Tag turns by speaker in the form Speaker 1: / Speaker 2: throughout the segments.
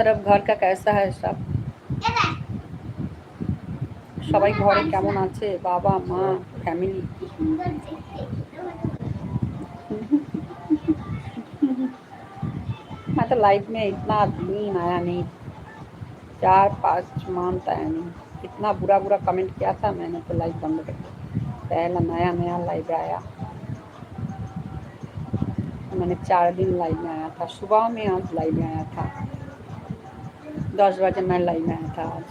Speaker 1: तरफ घर का कैसा है सब? সবাই ঘরে কেমন আছে? বাবা মা ফ্যামিলি? मैं तो लाइफ में इतना दिन आया नहीं, 4-5 मंथ आया नहीं। इतना बुरा बुरा कमेंट किया था, मैंने तो लाइव बंद कर दिया। पहला नया नया लाइव आया, मैंने 4 दिन लाइव में आया था। सुबह में आज लाइव में आया था, 10 बजे मैं लाइव में आया था आज।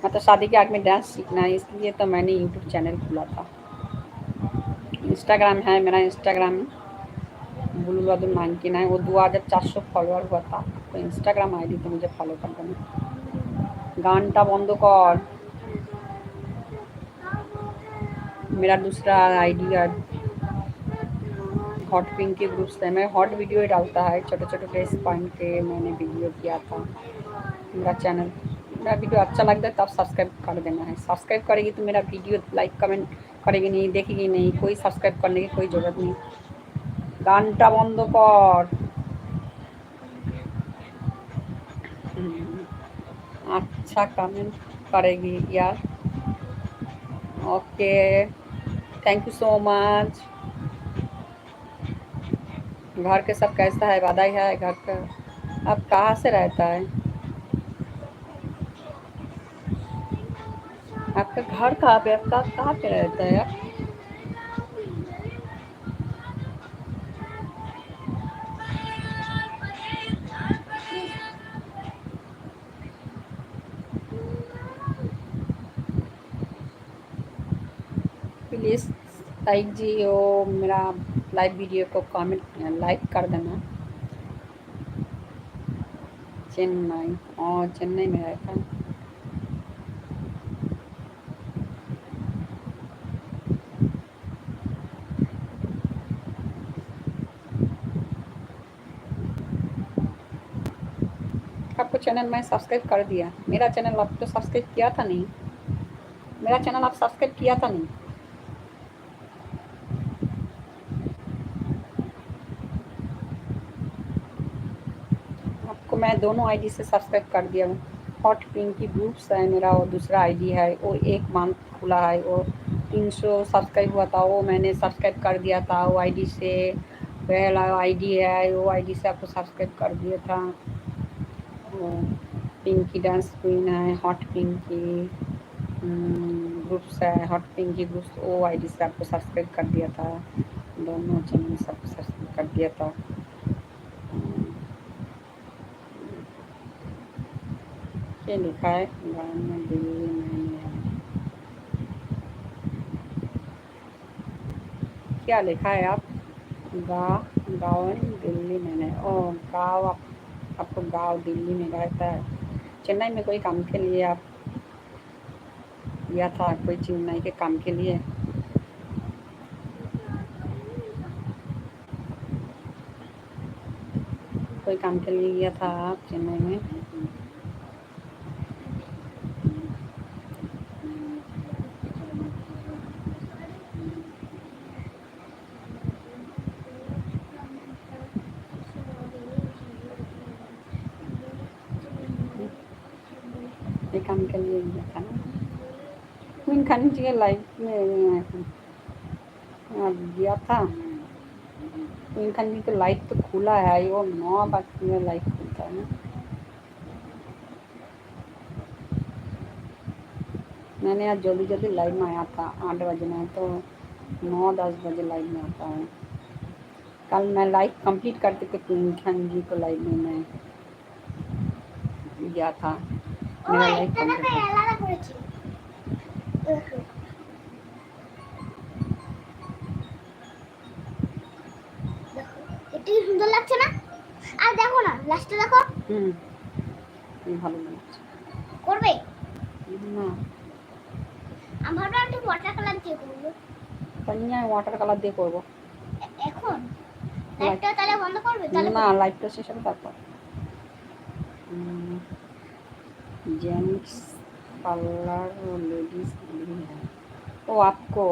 Speaker 1: मतलब शादी के आग में डांस सीखना है, इसलिए तो मैंने यूट्यूब चैनल खोला था। इंस्टाग्राम है मेरा, इंस्टाग्राम बुलबुल बहादुर 99, वो 2400 फॉलोअर हुआ था। तो इंस्टाग्राम आईडी तो मुझे फॉलो कर देना। गानटा बंद कर, मेरा दूसरा आईडी है हॉट पिंक के ग्रुप से। मैं हॉट वीडियो डालता है, छोटे छोटे ड्रेस पहन के मैंने वीडियो किया था। मेरा चैनल, मेरा वीडियो अच्छा लगता है तब सब्सक्राइब कर देना है। सब्सक्राइब करेगी तो मेरा वीडियो लाइक कमेंट करेगी नहीं, देखेगी नहीं, कोई सब्सक्राइब करने की कोई ज़रूरत नहीं। गानटा बंद कर। अच्छा कमेंट करेगी यार। Okay, thank you so much. घर के सब कैसा है? बधाई है घर का। आप कहाँ से रहता है? आपका घर कहाँ पे? आपका कहाँ पे रहता है आप? प्लीज़ लाइक जी वो मेरा लाइव वीडियो को कमेंट लाइक कर देना। चेन्नई, और चेन्नई में रहता है। आपको चैनल मैं सब्सक्राइब कर दिया। मेरा चैनल आप तो सब्सक्राइब किया था नहीं, मेरा चैनल आप सब्सक्राइब किया था नहीं। आपको मैं दोनों आईडी से सब्सक्राइब कर दिया हूँ। हॉट पिंकी ग्रुप्स है मेरा, और दूसरा आईडी है वो 1 मंथ खुला है, वो 300 सब्सक्राइब हुआ था, वो मैंने सब्सक्राइब कर दिया था वो आईडी से। पहला आईडी है वो आईडी से आपको सब्सक्राइब कर दिया था। वो पिंकी डांस क्वीन है, हॉट पिंकी ग्रुप्स है, हॉट पिंकी ग्रुप्स, वो आईडी से आपको सब्सक्राइब कर दिया था। दोनों चैनल सबको सब्सक्राइब कर दिया था। ये लिखा है गाना दिल्ली में है। क्या लिखा है आप? गाँव दिल्ली में है। ओ गाँव, आपको गाँव दिल्ली में रहता है। चेन्नई में कोई काम के लिए आप गया था? कोई चेन्नई के काम के लिए? कोई काम के लिए गया था आप चेन्नई में? ये काम के लिए गया था ना? क्वीन खानी जी के लाइफ में गया था। क्वीन खान जी तो लाइफ तो खुला है, वो 9 बजे में लाइफ खुलता है ना। मैंने आज जल्दी जल्दी लाइव में आया था 8 बजे में, तो 9-10 बजे लाइव में आता है। कल मैं लाइव कंप्लीट करते थे क्वीन खान जी को लाइव में मैं गया था। मेरा लाइव कंप्लीट। এটি সুন্দর লাগছে না? আর দেখো না, লাস্টে দেখো। ভালো লাগছে। করবে না, আমি ভাবলাম একটু ওয়াটার কালার দিয়ে করব। কন্যা ওয়াটার কালার দিয়ে করব এখন। লাইটটা তাহলে বন্ধ করবে? তাহলে না, লাইটটা শেষ হবে তারপর। जेंट्स पार्लर और लेडीज भी है। ओ आपको